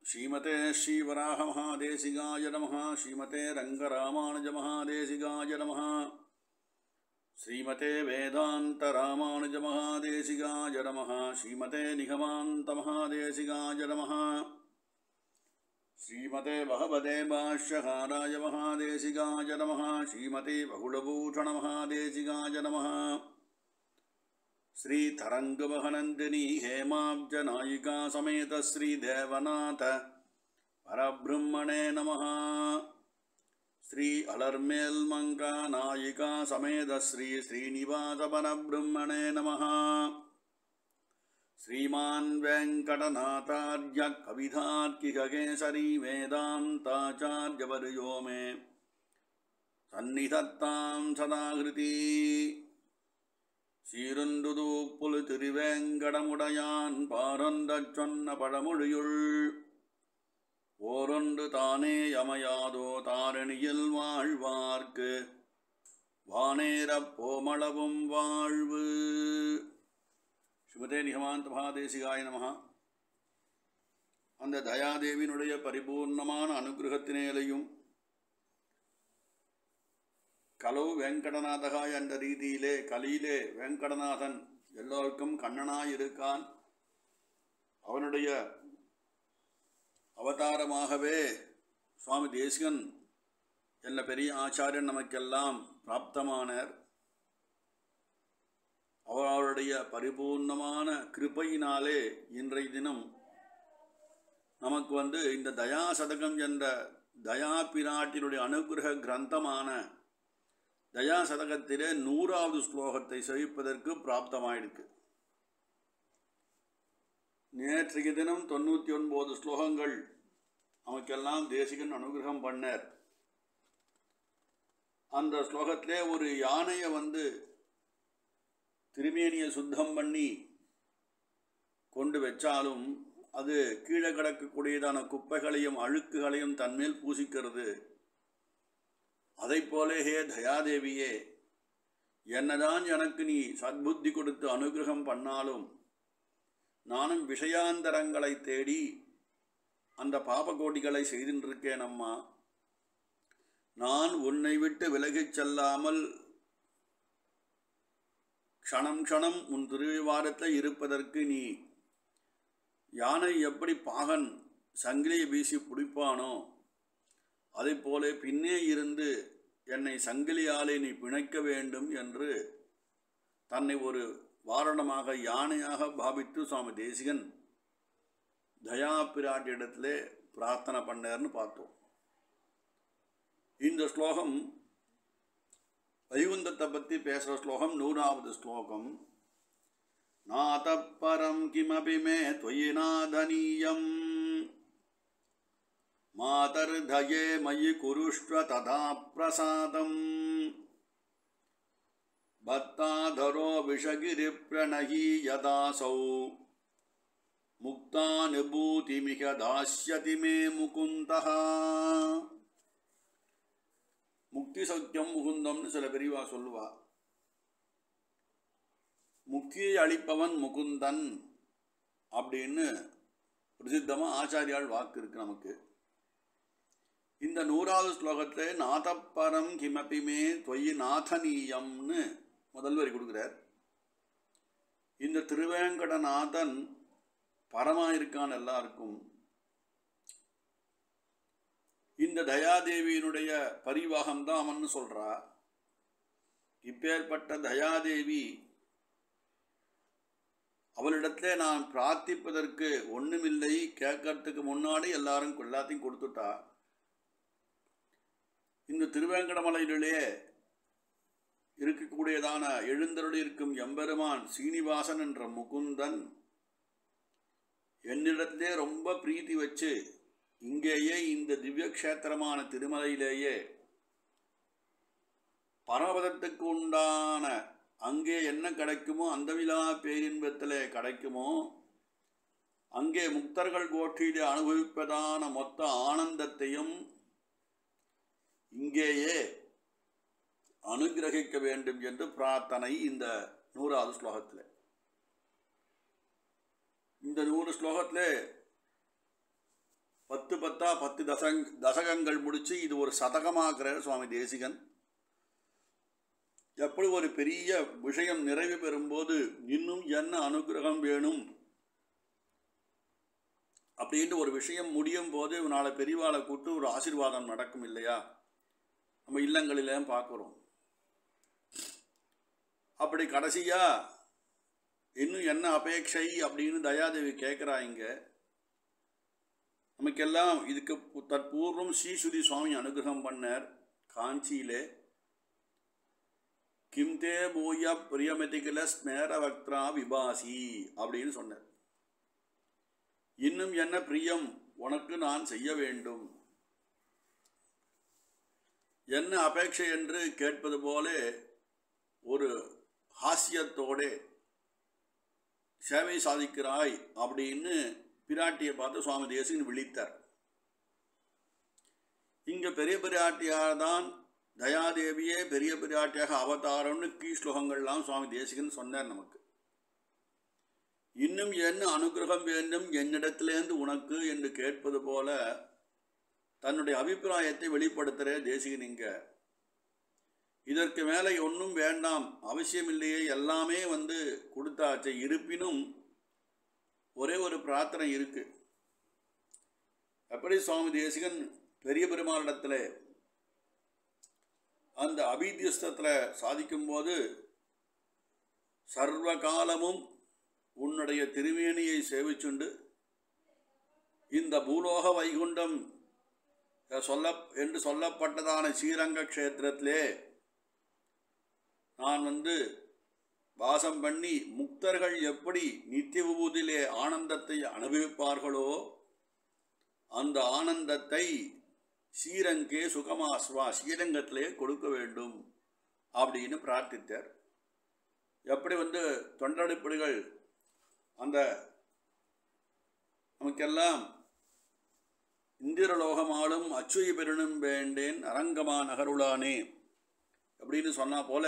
श्रीमते श्रीवराहमहादेशिकाय नमः। श्रीमते रङ्गरामानुजमहादेशिकाय नमः। श्रीमते वेदान्तरामानुजमहादेशिकाय नमः। श्रीमते निगमान्तमहादेशिकाय नमः। श्रीमते भगवते भाष्यकाराय महादेशिकाय नमः। श्रीमते बहुलभूषणमहादेशिकाय नमः। श्री तरंगवहनंदिनी हेमाब्जनायिका समेत श्री देवनाथ परब्रह्मणे नमः। श्री अलर्मेल्मंका नायिका समेत श्री श्रीनिवास परब्रह्मणे नमः। श्रीमान् वेंकटनाथार्य कवितार्किककेसरी वेदान्ताचार्यवर्यो मे सन्निधत्तां सदाकृति। சீருந்துது புல் திருவேங்கடமுடையான் பாரொன்றச் சொன்ன பழமொழியுள் ஓரொன்று தானே யமையாதோ தாரணியில் வாழ்வார்க்கு வானேரப் போமளவும் வாழ்வு. ஸ்ரீமதே நிகமாந்த மகாதேசிகாய நமஹ. அந்த தயாதேவியினுடைய பரிபூர்ணமான அனுகிரகத்தினேலையும் கலோ வெங்கடநாதகாய் என்ற ரீதியிலே கலியிலே வெங்கடநாதன் எல்லோருக்கும் கண்ணனாயிருக்கான். அவனுடைய அவதாரமாகவே சுவாமி தேசிகன் என்ற பெரிய ஆச்சாரியன் நமக்கெல்லாம் பிராப்தமானார். அவருடைய பரிபூர்ணமான கிருபையினாலே இன்றைய தினம் நமக்கு இந்த தயாசதகம் என்ற தயா பிராட்டினுடைய அனுகிரக கிரந்தமான தயா சதகத்திலே 100வது ஸ்லோகத்தை செவிப்பதற்கு பிராப்தமாயிருக்கு. நேற்றைய தினம் 99 ஸ்லோகங்கள் நமக்கெல்லாம் தேசிகன் அனுகிரகம் பண்ணார். அந்த ஸ்லோகத்திலே ஒரு யானையை திருமேனியை சுத்தம் பண்ணி கொண்டு வச்சாலும் அது கீழே கிடக்கக்கூடியதான குப்பைகளையும் அழுக்குகளையும் தன்மேல் பூசிக்கிறது. அதைப்போலே ஹே தயாதேவியே, என்னதான் எனக்கு நீ சத்புத்தி கொடுத்து அனுகிரகம் பண்ணாலும் நானும் விஷயாந்தரங்களை தேடி அந்த பாபகோடிகளை செய்திருக்கேன் அம்மா. நான் உன்னை விட்டு விலகிச் செல்லாமல் க்ஷணம் க்ஷணம் உன் திருவாரத்தில் இருப்பதற்கு நீ யானை எப்படி பாகன் சங்கிலியை வீசி பிடிப்பானோ அதைப்போல பின்னே இருந்து என்னை சங்கிலியாலே நீ பிணைக்க வேண்டும் என்று தன்னை ஒரு வாரணமாக யானையாக பாவித்து சுவாமி தேசிகன் தயா பிராட்டியிடத்திலே பிரார்த்தனை பண்ணார்னு பார்த்தோம். இந்த ஸ்லோகம் வைகுந்தத்தை பற்றி பேசுகிற ஸ்லோகம் 100வது ஸ்லோகம். நாதப்பரம் கிமபி மே त्वयि நாதனீயம் मातर्धये मयि कुरुष्व तथा प्रसादम् भक्ताधरो विषगिरिप्रणयी यदासौ मुक्तानुभूतिमिह दास्यति मे मुकुन्दः. முக்தி சௌக்கியம் முகுந்தம்னு சில பெரியவா சொல்லுவா. முக்தியை அளிப்பவன் முகுந்தன் அப்படின்னு பிரசித்தமாக ஆச்சாரியால் வாக்கு இருக்கு நமக்கு. இந்த 100வது ஸ்லோகத்தில் நாதப்பரம் கிமபிமே தொயி நாதனீயம்னு முதல் வரி கொடுக்குறார். இந்த திருவேங்கடநாதன் பரமாயிருக்கான் எல்லாருக்கும். இந்த தயாதேவியினுடைய பரிவாகம்தான் அவன்னு சொல்கிறா. இப்பேற்பட்ட தயாதேவி அவளிடத்திலே நான் பிரார்த்திப்பதற்கு ஒன்றுமில்லை, கேட்கறதுக்கு முன்னாடி எல்லாத்தையும் கொடுத்துட்டா. இந்த திருவேங்கடமலையிலே இருக்கக்கூடியதான எழுந்தருளி இருக்கும் எம்பெருமான் சீனிவாசன் என்ற முகுந்தன் என்னிடத்திலே ரொம்ப பிரீத்தி வச்சு இங்கேயே இந்த திவ்ய க்ஷேத்திரமான திருமலையிலேயே பரமபதத்துக்கு உண்டான அங்கே என்ன கிடைக்குமோ அந்த விழா பேரின்பத்திலே கிடைக்குமோ அங்கே முக்தர்கள் கோஷ்டியிலே அனுபவிப்பதான மொத்த ஆனந்தத்தையும் இங்கேயே அனுகிரகிக்க வேண்டும் என்று பிரார்த்தனை இந்த 100வது ஸ்லோகத்தில். இந்த 100 ஸ்லோகத்தில் பார்த்தா 10 தசகங்கள் முடிச்சு இது ஒரு சதகமாக்குறார் சுவாமி தேசிகன். எப்படி ஒரு பெரிய விஷயம் நிறைவு பெறும்போது இன்னும் என்ன அனுகிரகம் வேணும் அப்படின்ட்டு ஒரு விஷயம் முடியும் போது நாளை பெரியவாளை கூட்டு ஒரு ஆசீர்வாதம் நடக்கும் இல்லையா, நம்ம இல்லங்களிலே பார்க்குறோம். அப்படி கடைசியா இன்னும் என்ன அபேட்சை அப்படின்னு தயாதேவி கேட்குறாங்க. நமக்கெல்லாம் இதுக்கு தற்பூர்வம் ஸ்ரீசுதி சுவாமி அனுகிரகம் பண்ணார் காஞ்சியிலே. கிம்தே பூய பிரியமதிகல ஸ்மேர வக்திரா விபாசி அப்படின்னு சொன்னார். இன்னும் என்ன பிரியம் உனக்கு நான் செய்ய வேண்டும், என்ன அபேட்சை என்று கேட்பது போல ஒரு ஹாஸ்யத்தோட சேவை சாதிக்கிறாய் அப்படின்னு பிராட்டியை பார்த்து சுவாமி தேசிகன் விழித்தார். இங்க பெரிய பிராட்டியார் தான் தயாதேவியே பெரிய பிராட்டியாக அவதாரம்னு ஸ்லோகங்கள்லாம் சுவாமி தேசிகன் சொன்னார் நமக்கு. இன்னும் என்ன அனுகிரகம் வேண்டும் என்னிடத்திலேருந்து உனக்கு என்று கேட்பது போல தன்னுடைய அபிப்பிராயத்தை வெளிப்படுத்துகிற தேசிகன் இங்க. இதற்கு மேலே ஒன்றும் வேண்டாம், அவசியமில்லையே, எல்லாமே கொடுத்தாச்சு. இருப்பினும் ஒரே ஒரு பிரார்த்தனை இருக்கு. எப்படி சுவாமி தேசிகன் பெரிய பெருமாளிடத்தில் அந்த அபித்தியஸ்தத்தில் சாதிக்கும்போது சர்வ காலமும் உன்னுடைய திருவேணியை சேவிச்சுண்டு இந்த பூலோக வைகுண்டம் என்று சொல்லப்பட்டதான ஸ்ரீரங்க க்ஷேத்திரத்திலே நான் வாசம் பண்ணி முக்தர்கள் எப்படி நித்திய விபூதியிலே ஆனந்தத்தை அனுபவிப்பார்களோ அந்த ஆனந்தத்தை ஸ்ரீரங்கே சுகமாஸ்வா ஸ்ரீரங்கத்திலே கொடுக்க வேண்டும் அப்படின்னு பிரார்த்தித்தார். எப்படி தொண்டடிப்படிகள் அந்த நமக்கெல்லாம் இந்திரலோகமாலும் அச்சுய பெருணும் வேண்டேன் அரங்கமா நகருளானே அப்படின்னு சொன்னா போல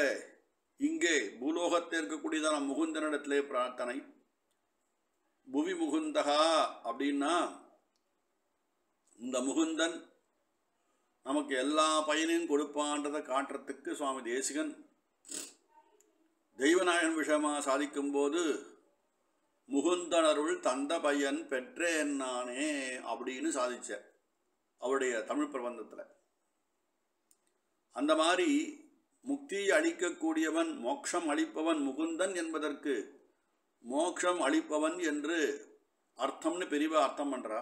இங்கே பூலோகத்தில் இருக்கக்கூடியதான முகுந்தனிடத்திலே பிரார்த்தனை. புவி முகுந்தகா அப்படின்னா இந்த முகுந்தன் நமக்கு எல்லா பயனையும் கொடுப்பான்றதை காட்டுறதுக்கு சுவாமி தேசிகன் தெய்வநாயகன் விஷயமாக சாதிக்கும் போது முகுந்தனருள் தந்த பையன் பெற்றேன் நானே அப்படின்னு சாதிச்ச அவருடைய தமிழ் பிரபந்தத்தில். அந்த மாதிரி முக்தி அளிக்கக்கூடியவன் மோட்சம் அளிப்பவன் முகுந்தன் என்பதற்கு மோட்சம் அளிப்பவன் என்று அர்த்தம்னு பெரியவா அர்த்தம் பண்றா.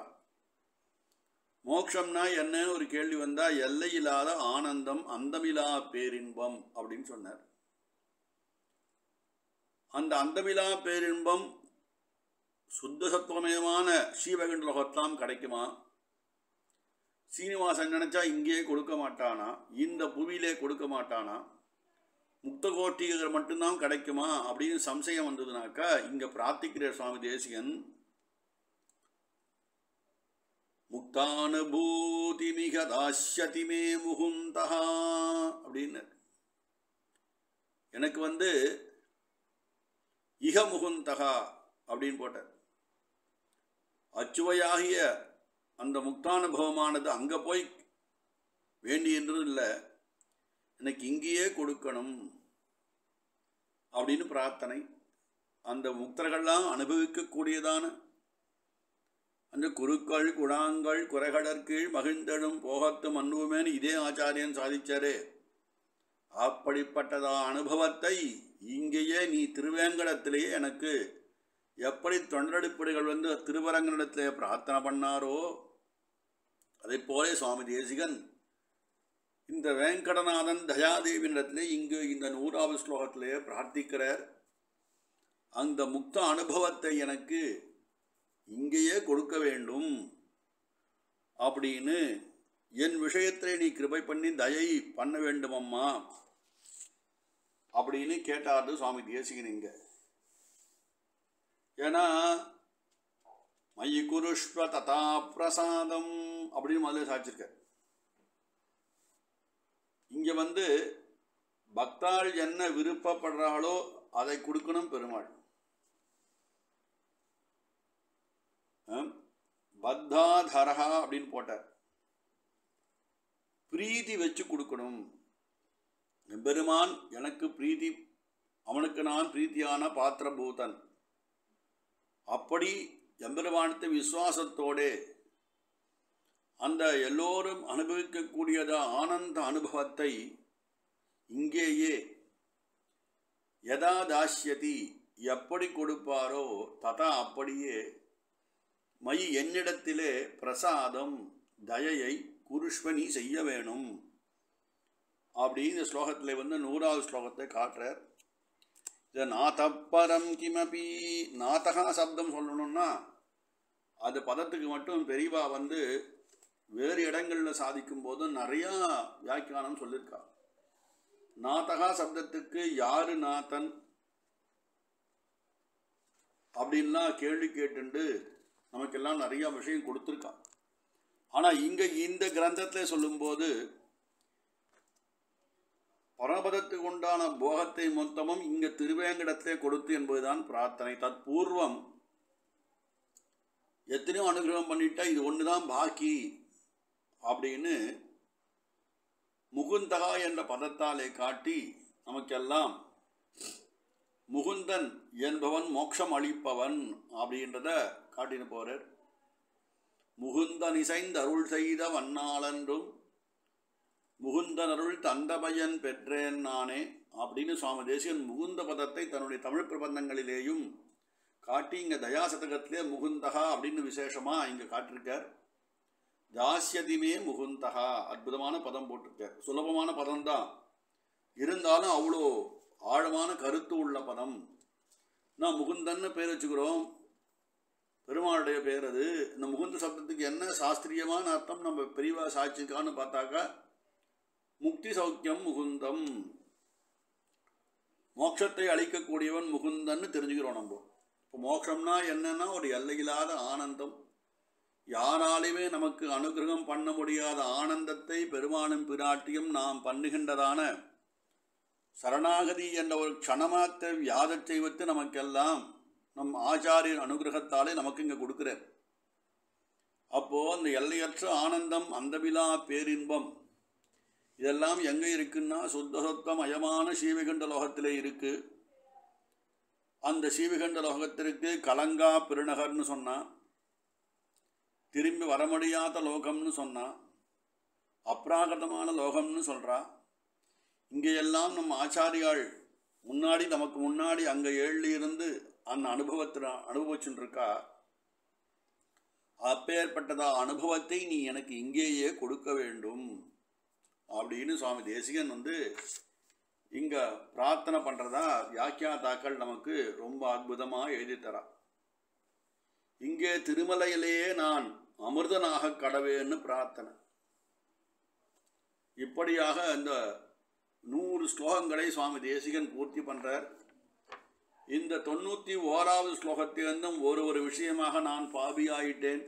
மோட்சம்னா என்ன ஒரு கேள்வி வந்தா எல்லையில்லாத ஆனந்தம் அந்தமிலா பேரின்பம் அப்படின்னு சொன்னார். அந்த அந்தமிலா பேரின்பம் சுத்த சத்துவமயமான ஸ்ரீவைகுண்ட லோகத்தாம் கிடைக்குமா? சீனிவாசன் நினைச்சா இங்கே கொடுக்க மாட்டானா? இந்த புவியிலே கொடுக்க மாட்டானா? முக்த கோட்டிகள் மட்டும்தான் கிடைக்குமா அப்படின்னு சம்சயம் வந்ததுனாக்கா இங்க பிரார்த்திக்கிற சுவாமி தேசிகன் முக்தானுபூதி மிக தாஸ்யதி மே முகுந்தா அப்படின்னு எனக்கு இக முகுந்தகா அப்படின்னு போட்டார். அச்சுவையாகிய அந்த முக்தானுபவமானது அங்கே போய் வேண்டியன்றும் இல்லை, எனக்கு இங்கேயே கொடுக்கணும் அப்படின்னு பிரார்த்தனை. அந்த முக்தர்கள்லாம் அனுபவிக்கக்கூடியதான அந்த குருக்கள் குணாங்கள் குறைகடற்கீழ் மகிழ்ந்தடும் போகத்து மன்னுவேன்னு இதே ஆச்சாரியன் சாதிச்சாரே. அப்படிப்பட்டதா அனுபவத்தை இங்கேயே நீ திருவேங்கடத்திலேயே எனக்கு எப்படி தொண்டடிப்படிகள் திருவரங்கனிடத்திலே பிரார்த்தனை பண்ணாரோ அதை போலே சுவாமி தேசிகன் இந்த வேங்கடநாதன் தயாதேவினிடத்திலே இங்கு இந்த 100வது ஸ்லோகத்திலே பிரார்த்திக்கிறார். அந்த முக்த அனுபவத்தை எனக்கு இங்கேயே கொடுக்க வேண்டும் அப்படின்னு என் விஷயத்திலே நீ கிருபை பண்ணி தயை பண்ண வேண்டும் அம்மா அப்படின்னு கேட்டாரு சுவாமி தேசிகன் இங்க. ஏன்னா மயி குருஷ்வ ததா பிரசாதம் அப்படின்னு முதல்ல சாதிச்சிருக்க. இங்க பக்தாள் என்ன விருப்பப்படுறாளோ அதை கொடுக்கணும் பெருமாள். பத்தாதரஹா அப்படின்னு போட்டார். பிரீதி வச்சு கொடுக்கணும். பெருமான் எனக்கு பிரீதி, அவனுக்கு நான் பிரீத்தியான பாத்திரபூதன். அப்படி எம்பெருமானத்தை விசுவாசத்தோடே அந்த எல்லோரும் அனுபவிக்கக்கூடியத ஆனந்த அனுபவத்தை இங்கேயே யதா தாஸ்யதி எப்படி கொடுப்பாரோ ததா அப்படியே மயி என்னிடத்திலே பிரசாதம் தயையை குருஷ்வனி செய்ய வேணும் அப்படின்னு ஸ்லோகத்தில் 100வது ஸ்லோகத்தை காட்டுறார். இதை நாதப்பரம் கிமபி, நாதகா சப்தம் சொல்லணும்னா அது பதத்துக்கு மட்டும் பெரியவா வேறு இடங்களில் சாதிக்கும் போது நிறையா வியாக்கியானம் சொல்லியிருக்கா. நாதகா சப்தத்துக்கு யாரு நாதன் அப்படின்லாம் கேள்வி கேட்டுண்டு நமக்கெல்லாம் நிறையா விஷயம் கொடுத்துருக்கா. ஆனால் இங்கே இந்த கிரந்தத்தில் சொல்லும்போது பரமபதத்துக்கு உண்டான போகத்தை மொத்தமும் இங்கே திருவேங்கடத்திலே கொடுத்து என்பதுதான் பிரார்த்தனை. தற்பூர்வம் எத்தனையோ அனுகிரகம் பண்ணிட்டா இது ஒன்று தான் பாக்கி அப்படின்னு முகுந்தகா என்ற பதத்தாலே காட்டி நமக்கெல்லாம் முகுந்தன் என்பவன் மோட்சம் அளிப்பவன் அப்படின்றத காட்டின்னு போறார். முகுந்தன் இசைந்து அருள் செய்த வண்ணாளன்றும் முகுந்தன் அருள் தந்த பயன் பெற்றேன் நானே அப்படின்னு சுவாமி தேசிகன் முகுந்த பதத்தை தன்னுடைய தமிழ் பிரபந்தங்களிலேயும் காட்டி இங்கே தயாசதகத்திலே முகுந்தகா அப்படின்னு விசேஷமாக இங்கே காட்டிருக்கார். தாஸ்யதிமே முகுந்தகா, அற்புதமான பதம் போட்டிருக்கார். சுலபமான பதம்தான், இருந்தாலும் அவ்வளோ ஆழமான கருத்து உள்ள பதம். நான் முகுந்தன்னு பேர் வச்சுக்கிறோம், பெருமாளுடைய பேர் அது. இந்த முகுந்த சப்தத்துக்கு என்ன சாஸ்திரியமான அர்த்தம் நம்ம பெரியவா சாட்சிக்கான்னு பார்த்தாக்கா முக்தி சௌக்கியம் முகுந்தம், மோட்சத்தை அளிக்கக்கூடியவன் முகுந்தன்னு தெரிஞ்சுக்கிறோம் நம்ம. இப்போ மோட்சம்னா என்னன்னா ஒரு எல்லையில்லாத ஆனந்தம். யாராலுமே நமக்கு அனுகிரகம் பண்ண முடியாத ஆனந்தத்தை பெருமானும் பிராட்டியும் நாம் பண்ணுகின்றதான சரணாகதி என்ற ஒரு க்ஷணமாத்த வியாதச் செய்வத்து நமக்கெல்லாம் நம் ஆச்சாரியர் அனுகிரகத்தாலே நமக்கு இங்கே கொடுக்குறார். அப்போது அந்த எல்லையற்ற ஆனந்தம், அந்தவிலா பேரின்பம் இதெல்லாம் எங்கே இருக்குன்னா சுத்த சொத்தமயமான ஸ்ரீவைகுண்ட லோகத்திலே இருக்குது. அந்த ஸ்ரீவைகுண்ட லோகத்திற்கு கலங்கா பெருநகர்னு சொன்னான், திரும்பி வர முடியாத லோகம்னு சொன்னான், அப்ராகதமான லோகம்னு சொல்கிறா. இங்கேயெல்லாம் நம்ம ஆச்சாரியாள் நமக்கு முன்னாடி அங்கே இருந்து அந்த அனுபவத்தில் அனுபவிச்சுருக்கா. அப்பேற்பட்டதா அனுபவத்தை நீ எனக்கு இங்கேயே கொடுக்க வேண்டும் அப்படின்னு சுவாமி தேசிகன் இங்கே பிரார்த்தனை பண்ணுறதா வியாக்கியாதாக்கள் நமக்கு ரொம்ப அற்புதமாக எழுதித்தரா. இங்கே திருமலையிலேயே நான் அமிர்தனாக கடவேன்னு பிரார்த்தனை. இப்படியாக இந்த 100 ஸ்லோகங்களை சுவாமி தேசிகன் பூர்த்தி பண்ணுறார். இந்த 91வது ஸ்லோகத்திலிருந்தும் ஒரு விஷயமாக நான் பாபியாயிட்டேன்,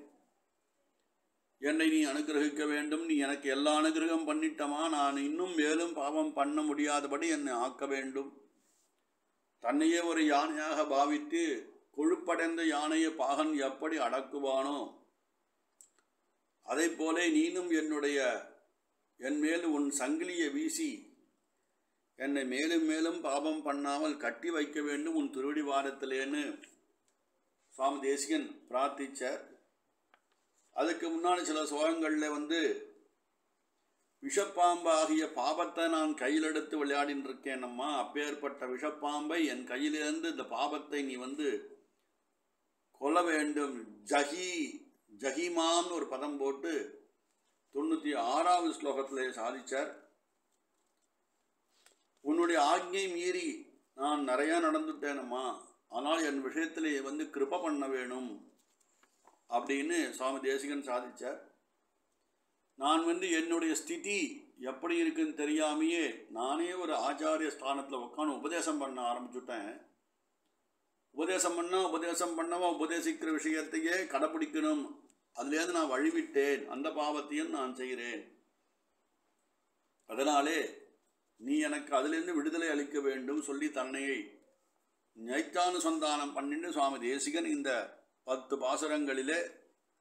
என்னை நீ அனுகிரகிக்க வேண்டும், நீ எனக்கு எல்லா அனுகிரகம் பண்ணிட்டமா, நான் இன்னும் மேலும் பாவம் பண்ண முடியாதபடி என்னை ஆக்க வேண்டும். தன்னையே ஒரு யானையாக பாவித்து கொழுப்படைந்த யானையை பாகன் எப்படி அடக்குவானோ அதை போல நீனும் என் மேல் உன் சங்கிலியை வீசி என்னை மேலும் மேலும் பாபம் பண்ணாமல் கட்டி வைக்க வேண்டும் உன் திருவடி வாரத்திலேன்னு சுவாமி தேசிகன் பிரார்த்திச்சார். அதுக்கு முன்னாடி சில ஸ்லோகங்களில் விஷப்பாம்பாகிய பாபத்தை நான் கையில் எடுத்து விளையாடின்னு இருக்கேனம்மா, அப்பேற்பட்ட விஷப்பாம்பை என் கையிலிருந்து இந்த பாபத்தை நீ கொல்ல வேண்டும். ஜஹிமான்னு ஒரு பதம் போட்டு 96வது ஸ்லோகத்தில் சாதிச்சார். உன்னுடைய ஆக்ஞை மீறி நான் நிறையா நடந்துட்டேனம்மா, ஆனால் என் விஷயத்திலே கிருப பண்ண வேணும் அப்படின்னு சுவாமி தேசிகன் சாதிச்சார். நான் என்னுடைய ஸ்திதி எப்படி இருக்குன்னு தெரியாமையே நானே ஒரு ஆச்சாரிய ஸ்தானத்தில் உட்காந்து உபதேசம் பண்ண ஆரம்பிச்சுட்டேன். உபதேசம் பண்ணவன் உபதேசிக்கிற விஷயத்தையே கடைப்பிடிக்கணும், அதுலேருந்து நான் வழிவிட்டேன், அந்த பாவத்தையும் நான் செய்கிறேன். அதனாலே நீ எனக்கு அதிலிருந்து விடுதலை அளிக்க வேண்டும் சொல்லி தன்னையை ஞைத்தானுசந்தானம் பண்ணிட்டு சுவாமி தேசிகன் இந்த 10 பாசுரங்களிலே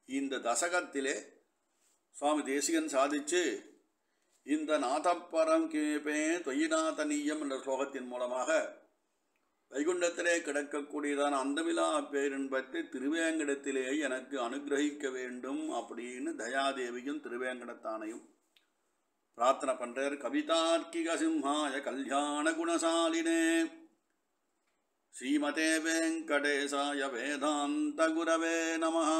இந்த தசகத்திலே சுவாமி தேசிகன் சாதிச்சு இந்த நாதப்பரம் கேபே தொயிநாதனீயம் என்ற ஸ்லோகத்தின் மூலமாக வைகுண்டத்திலே கிடக்கக்கூடியதான அந்தமிலா பேரின்பத்தை திருவேங்கடத்திலே எனக்கு அனுகிரகிக்க வேண்டும் அப்படின்னு தயாதேவியும் திருவேங்கடத்தானையும் பிரார்த்தனை பண்றார். கவிதார்க்கிக சிம்ஹாய கல்யாண குணசாலினே ஸ்ரீமதே வெங்கடேசாய வேதாந்த குரவே நமஹ.